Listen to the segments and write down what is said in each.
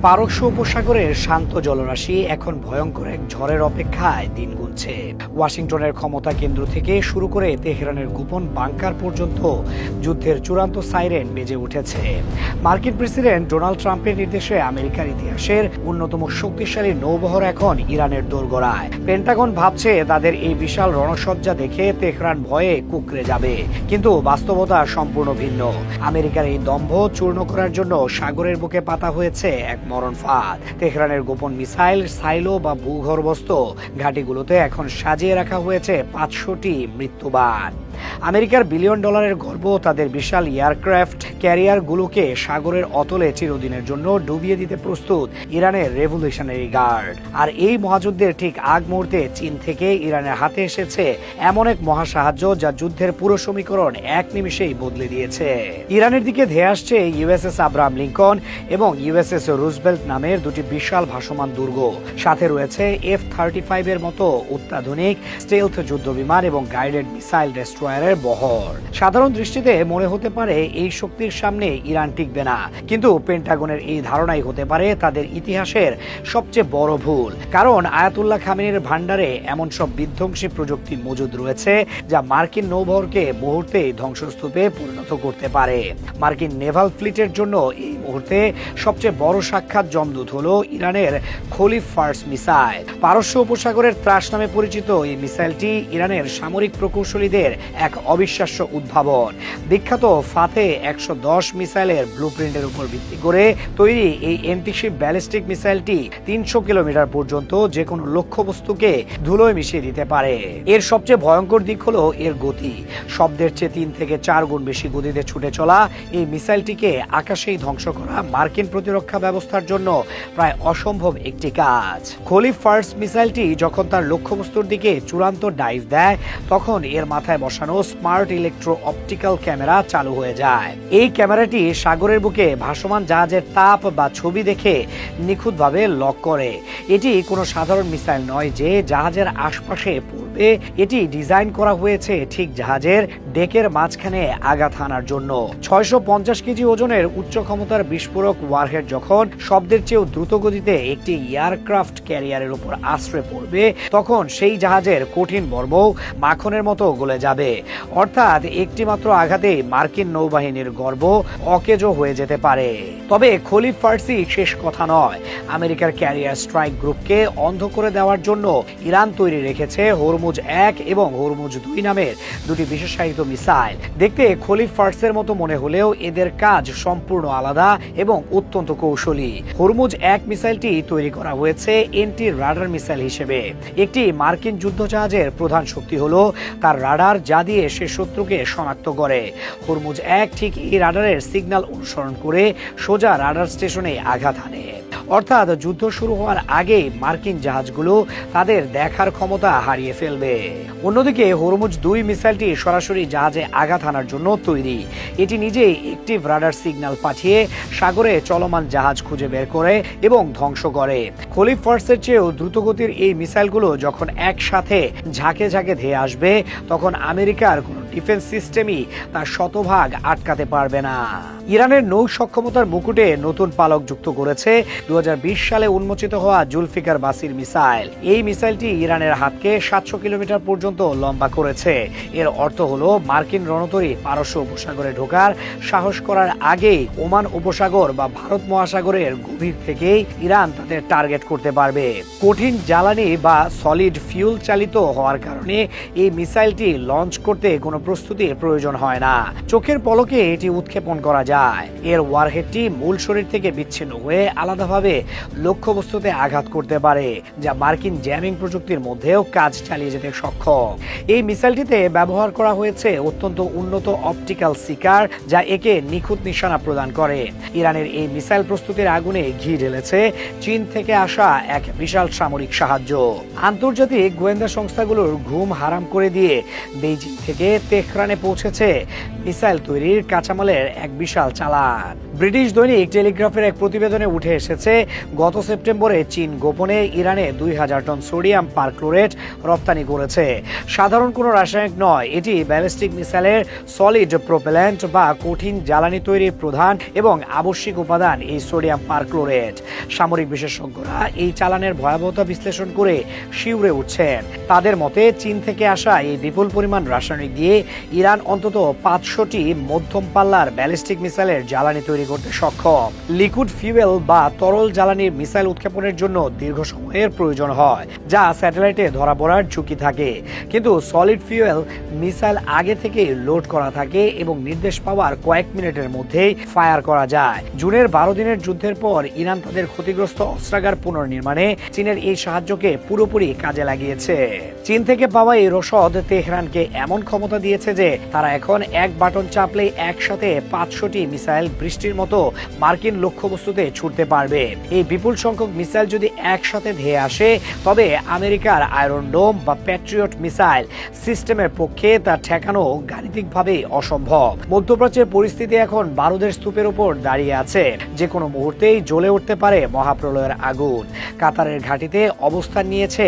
পারস্য উপসাগরের শান্ত জলরাশি এখন ভয়ঙ্কর এক ঝড়ের অপেক্ষায় দিন গুনছে। ওয়াশিংটনের ক্ষমতা কেন্দ্র থেকে শুরু করে তেহরানের গোপন বাংকার পর্যন্ত যুদ্ধের চূড়ান্ত সাইরেন বেজে উঠেছে। মার্কিন প্রেসিডেন্ট ডোনাল্ড ট্রাম্পের নির্দেশে আমেরিকার ইতিহাসের অন্যতম শক্তিশালী নৌবহর এখন ইরানের দোরগোড়ায়। পেন্টাগন ভাবছে তাদের এই বিশাল রণসজ্জা দেখে তেহরান ভয়ে কুঁকড়ে যাবে, কিন্তু বাস্তবতা সম্পূর্ণ ভিন্ন। আমেরিকার এই দম্ভ চূর্ণ করার জন্য সাগরের বুকে পাতা হয়েছে এক মরণ ফাঁদ। তেহরানের গোপন মিসাইল, সাইলো বা ভূগর্ভস্থ ঘাঁটিগুলোতে এখন সাজিয়ে রাখা হয়েছে 500টি মৃত্যুবান। আমেরিকার বিলিয়ন ডলারের গর্ব তাদের বিশাল এয়ারক্রাফট ক্যারিয়ারগুলোকে সাগরের অতলে চিরদিনের জন্য ডুবিয়ে দিতে প্রস্তুত ইরানের রেভলিউশনারি গার্ড। আর এই মহাযুদ্ধের ঠিক আগ মুহূর্তে চীন থেকে ইরানের হাতে এসেছে এমন এক মহাসাহায্য যা যুদ্ধের পুরো সমীকরণ এক নিমিষেই বদলে দিয়েছে। ইরানের দিকে ধেয়ে আসছে ইউএসএস আব্রাহাম লিঙ্কন এবং ইউএসএস রুজভেল্ট নামের দুটি বিশাল ভাসমান দুর্গ। সাথে রয়েছে F-35 এর মতো অত্যাধুনিক স্টেলথ যুদ্ধবিমান এবং গাইডেড মিসাইল ডেস্ট্রয়ারের বহর। সাধারণ দৃষ্টিতে মনে হতে পারে এই শক্তির সামনে ইরান টিকবে না, কিন্তু পেন্টাগনের এই ধারণাই হতে পারে তাদের ইতিহাসের সবচেয়ে বড় ভুল। কারণ আয়াতুল্লাহ খামেনির ভান্ডারে এমন সব বিধ্বংসী প্রযুক্তি মজুদ রয়েছে যা মার্কিন নৌবহরকে মুহূর্তেই ধ্বংসস্তূপে পরিণত করতে পারে। মার্কিন নেভাল ফ্লিটের জন্য এই মুহূর্তে সবচেয়ে বড় সাক্ষাৎ জমদূত হলো ইরানের খলিফ ফার্স্ট মিসাইল। পারস্য উপসাগরের ত্রাস নামে পরিচিত এই মিসাইলটি ইরানের সামরিক প্রকৌশলীদের এক অবিশ্বাস্য উদ্ভাবন। বিখ্যাত ফাতে 110 মিসাইলের ব্লুপ্রিন্টের উপর ভিত্তি করে তৈরি এই এন্টিশিপ ব্যালিস্টিক মিসাইলটি 300 কিলোমিটার পর্যন্ত যে কোনো লক্ষ্যবস্তুকে ধুলোয় মিশিয়ে দিতে পারে। এর সবচেয়ে ভয়ঙ্কর দিক হলো এর গতি। শব্দের চেয়ে 3 থেকে 4 গুণ বেশি গতিতে ছুটে চলা এই মিসাইলটিকে আকাশেই ধ্বংস করা মার্কিন প্রতিরক্ষা ব্যবস্থার জন্য প্রায় অসম্ভব একটি কাজ। খলিফ ফার্স্ট মিসাইলটি যখন তার লক্ষ্যবস্তুর দিকে চূড়ান্ত ডাইভ দেয়, তখন এর মাথায় বসানো স্মার্ট ইলেকট্রো অপটিক্যাল ক্যামেরা চালু হয়ে যায়। এই ক্যামেরাটি সাগরের বুকে ভাসমান জাহাজের তাপ বা ছবি দেখে নিখুঁতভাবে লক করে। এটি কোনো সাধারণ মিসাইল নয় যে জাহাজের আশপাশে পড়বে। এটি ডিজাইন করা হয়েছে ঠিক জাহাজের ডেকের মাঝখানে আঘাত হানার জন্য। 650 কেজি ওজনের উচ্চ ক্ষমতার বিস্ফোরক ওয়ারহেড যখন শব্দের চেয়েও দ্রুত গতিতে একটি এয়ারক্রাফট ক্যারিয়ারের উপর আশ্রয় পড়বে, তখন সেই জাহাজের কঠিন বর্ম মাখনের মতো গলে যাবে। অর্থাৎ একটি মাত্র আঘাতে মার্কিন নৌবাহিনীর গর্ব অকেজো হয়ে যেতে পারে। তবে খলিফ ফার্সি শেষ কথা নয়। আমেরিকার ক্যারিয়ার স্ট্রাইক গ্রুপকে অন্ধ করে দেওয়ার জন্য ইরান তৈরি রেখেছে হরমুজ 1 এবং হরমুজ 2 নামের দুটি বিশেষায়িত মিসাইল। দেখতে খলিফ ফার্সের মতো মনে হলেও এদের কাজ সম্পূর্ণ আলাদা এবং অত্যন্ত কৌশলী। হরমুজ 1 মিসাইলটি তৈরি করা হয়েছে এন্টি রাডার মিসাইল হিসেবে। একটি মার্কিন যুদ্ধজাহাজের প্রধান শক্তি হলো তার রাডার, যা দিয়ে সে শত্রুকে শনাক্ত করে। হরমুজ 1 ঠিক এই রাডারের সিগন্যাল অনুসরণ করে সোজা রাডার স্টেশনে আঘাত হানে। অর্থাৎ যুদ্ধ শুরু হওয়ার আগেই মার্কিন জাহাজগুলো তাদের দেখার ক্ষমতা হারিয়ে ফেলবে। অন্যদিকে হরমুজ 2 মিসাইলটি সরাসরি জাহাজে আঘাত হানার জন্য তৈরি। এটি নিজেই অ্যাক্টিভ রাডার সিগন্যাল পাঠিয়ে সাগরে চলমান জাহাজ খুঁজে বের করে এবং ধ্বংস করে। খলিফ ফার্স্টের চেয়েও দ্রুতগতির এই মিসাইলগুলো যখন একসাথে ঝাঁকে ঝাঁকে ধেয়ে আসবে, তখন আমেরিকার কোনো ডিফেন্স সিস্টেমই তা শতভাগ আটকাতে পারবে না। ইরানের নৌ সক্ষমতার মুকুটে নতুন পালক যুক্ত করেছে 2020 সালে উন্মোচিত হওয়া জুলফিকার বাসির মিসাইল। এই মিসাইলটি ইরানের হাতকে 700 কিলোমিটার পর্যন্ত লম্বা করেছে। এর অর্থ হলো মার্কিন রণতরী পারস্য উপসাগরে ঢোকার সাহস করার আগেই ওমান উপসাগর বা ভারত মহাসাগরের গভীর থেকেই ইরান তাদের টার্গেট করতে পারবে। কঠিন জ্বালানি বা সলিড ফিউল চালিত হওয়ার কারণে এই মিসাইলটি লঞ্চ করতে কোনো প্রস্তুতির প্রয়োজন হয় না। চোখের পলকে এটি উৎক্ষেপণ করা যায়। এর ওয়ারহেডটি মূল শরীর থেকে বিচ্ছিন্ন হয়ে আলাদাভাবে লক্ষ্যবস্তুতে আঘাত করতে পারে, যা মার্কিন জ্যামিং প্রযুক্তির মধ্যেও কাজ চালিয়ে যেতে সক্ষম। এই মিসাইলটিতে ব্যবহার করা হয়েছে অত্যন্ত উন্নত অপটিক্যাল সিকার, যা একে নিখুঁত নিশানা প্রদান করে। ইরানের এই মিসাইল প্রস্তুতির আগুনে ঘি ঢেলেছে চীন থেকে আসা এক বিশাল সামরিক সাহায্য। আন্তর্জাতিক গোয়েন্দা সংস্থাগুলোর ঘুম হারাম করে দিয়ে বেইজিং থেকে তেহরানে পৌঁছেছে মিসাইল তৈরির কাঁচামালের এক বিশাল চালান। ব্রিটিশ দৈনিক টেলিগ্রাফের এক প্রতিবেদনে উঠে এসেছে, গত সেপ্টেম্বরে চীন গোপনে ইরানে 2000 টন সোডিয়াম পারক্লোরেট রপ্তানি করেছে। সাধারণ কোনো রাসায়নিক নয়, এটি ব্যালিস্টিক মিসাইলের সলিড প্রোপেল্যান্ট বা কঠিন জ্বালানি তৈরির প্রধান এবং আবশ্যিক উপাদান এই সোডিয়াম পারক্লোরেট। সামরিক বিশেষজ্ঞরা এই চালানের ভয়াবহতা বিশ্লেষণ করে শিউরে উঠছেন। তাদের মতে চীন থেকে আসা এই বিপুল পরিমাণ রাসায়নিক দিয়ে ইরান অন্তত 500টি মধ্যম পাল্লার ব্যালিস্টিক মিসাইলের জ্বালানি তৈরি করতে সক্ষম। লিকুইড ফিউয়েল বা তরল জ্বালানির মিসাইল উৎক্ষেপণের জন্য দীর্ঘ সময়ের প্রয়োজন হয়, যা স্যাটেলাইটে ধরা পড়ার ঝুঁকি থাকে। কিন্তু সলিড ফিউয়েল মিসাইল আগে থেকে লোড করা থাকে এবং নির্দেশ পাওয়ার কয়েক মিনিটের মধ্যেই ফায়ার করা যায়। জুনের 12 দিনের যুদ্ধের পর ইরান তাদের ক্ষতিগ্রস্ত অস্ত্রাগার পুনর্নির্মাণে চীনের এই সাহায্যকে পুরোপুরি কাজে লাগিয়েছে। চীন থেকে পাওয়া এই রসদ তেহরানকে এমন ক্ষমতা দিয়েছে যে তারা এখন এক বাটন চাপলেই একসাথে 500টি মিসাইল বৃষ্টির মতো মার্কিন লক্ষ্যবস্তুতে ছুটতে পারবে। এই বিপুল সংখ্যক মিসাইল যদি একসাথে ধেয়ে আসে, তবে আমেরিকার আয়রন ডোম বা প্যাট্রিয়ট মিসাইল সিস্টেমের পক্ষে তা ঠেকানো গাণিতিকভাবে অসম্ভব। মধ্যপ্রাচ্যের পরিস্থিতি এখন বারুদের স্তূপের উপর দাঁড়িয়ে আছে। যে কোনো মুহূর্তেই জ্বলে উঠতে পারে মহাপ্রলয়ের আগুন। কাতারের ঘাঁটিতে অবস্থান নিয়েছে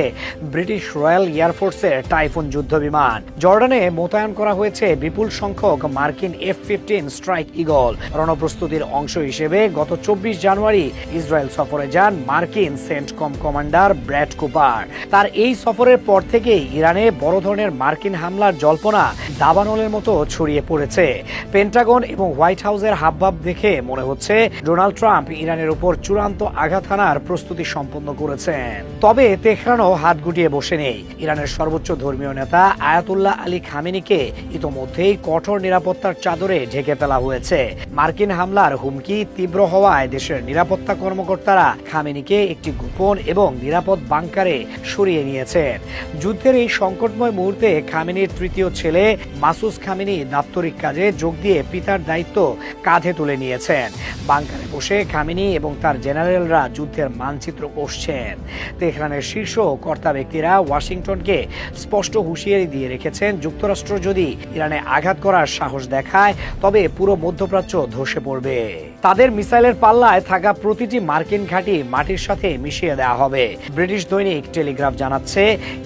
ব্রিটিশ রয়্যাল এয়ারফোর্সের টাইফুন যুদ্ধ বিমান। জর্ডানে মোতায়েন করা হয়েছে বিপুল সংখ্যক মার্কিন F-15 স্ট্রাইক ঈগল। রণপ্রস্তুতির অংশ হিসেবে গত 24 জানুয়ারি ইসরায়েল সফরে যান মার্কিন সেন্টকম কমান্ডার ব্র্যাড কুপার। তার এই সফরের পর থেকেই ইরানে বড় ধরনের মার্কিন হামলার জল্পনা দাবানলের মতো ছড়িয়ে পড়েছে। পেন্টাগন এবং হোয়াইট হাউসের হাবভাব দেখে মনে হচ্ছে ডোনাল্ড ট্রাম্প ইরানের উপর চূড়ান্ত আঘাত হানার প্রস্তুতি সম্পন্ন করেছেন। তবে তেহরানও হাত গুটিয়ে বসে নেই। ইরানের সর্বোচ্চ ধর্মীয় নেতা আয়াতুল্লাহ আলী খামেনিকে ইতোমধ্যেই কঠোর নিরাপত্তার চাদরে ঢেকে ফেলা হয়েছে। মার্কিন হামলার হুমকি তীব্র হওয়ায় দেশের নিরাপত্তা কর্মকর্তারা খামেনিকে একটি গোপন এবং নিরাপদ বাংকারে সরিয়ে নিয়েছেন। যুদ্ধের এই সংকটময় মুহূর্তে খামেনির তৃতীয় ছেলে মাসুদ খামেনি দাপ্তরিক কাজে যোগ দিয়ে পিতার দায়িত্ব কাঁধে তুলে নিয়েছেন। বাংকারে বসে খামেনি এবং তার জেনারেলরা যুদ্ধের মানচিত্র কষছেন। তেহরানের শীর্ষ কর্তা ব্যক্তিরা ওয়াশিংটনকে স্পষ্ট হুঁশিয়ারি দিয়ে রেখেছেন, যুক্তরাষ্ট্র যদি ইরানে আঘাত করার সাহস দেখায়, তবে পুরো মধ্যপ্রাচ্য ধসে পড়বে। তাদের মিসাইলের পাল্লায় থাকা প্রতিটি মার্কিন ঘাঁটি মাটির সাথে মিশিয়ে দেওয়া হবে। ব্রিটিশ দৈনিক টেলিগ্রাফ জানাচ্ছে,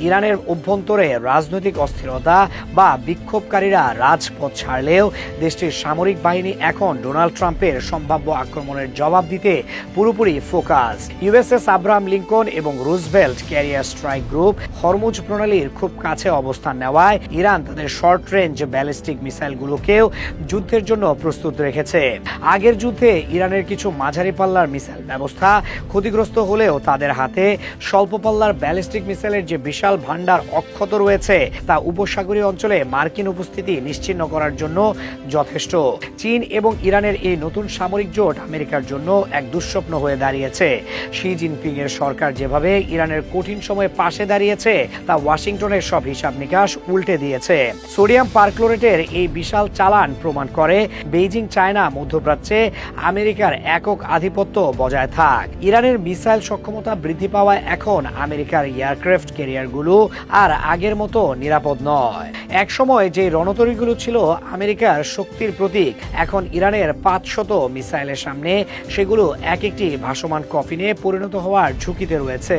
ইরানের অভ্যন্তরে রাজনৈতিক অস্থিরতা বা বিক্ষোভকারীরা রাজপথ ছাড়লেও দেশটির সামরিক বাহিনী এখন ডোনাল্ড ট্রাম্পের সম্ভাব্য আক্রমণের জবাব দিতে পুরোপুরি ফোকাস। ইউএসএস আব্রাহাম লিঙ্কন এবং Roosevelt career strike group Hormuz প্রণালীর খুব কাছে অবস্থান নেওয়ায় ইরান তাদের শর্ট রেঞ্জ ব্যালিস্টিক মিসাইলগুলোকেও যুদ্ধের জন্য প্রস্তুত রেখেছে। আগের যুদ্ধে ইরানের কিছু মাঝারি পাল্লার মিসাইল ব্যবস্থা ক্ষতিগ্রস্ত হলেও তাদের হাতে স্বল্প পাল্লার ব্যালিস্টিক মিসাইলের যে বিশাল ভান্ডার অক্ষত রয়েছে, তা উপসাগরীয় অঞ্চলে মার্কিন উপস্থিতি নিশ্চিহ্ন করার জন্য যথেষ্ট। চীন এবং ইরানের এই নতুন সামরিক জোট আমেরিকার জন্য এক দুঃস্বপ্ন হয়ে দাঁড়িয়েছে। শি জিনপিং এর সরকার যেভাবে ইরানের কঠিন সময়ে পাশে দাঁড়িয়েছে, তা ওয়াশিংটনের সব হিসাব নিকাশ উল্টে দিয়েছে। সোডিয়াম পারক্লোরেটের এই বিশাল চালান প্রমাণ করে বেইজিং চায় না মধ্যপ্রাচ্যে আমেরিকার একক আধিপত্য বজায় থাক। ইরানের মিসাইল সক্ষমতা বৃদ্ধি পাওয়ায় এখন আমেরিকার এয়ারক্রাফট ক্যারিয়ারগুলো আর আগের মতো নিরাপদ নয়। একসময় যে রণতরীগুলো ছিল আমেরিকার শক্তির প্রতীক, এখন ইরানের 500 মিসাইলের সামনে সেগুলো এক একটি ভাসমান কফিনে পরিণত হওয়ার ঝুঁকিতে রয়েছে।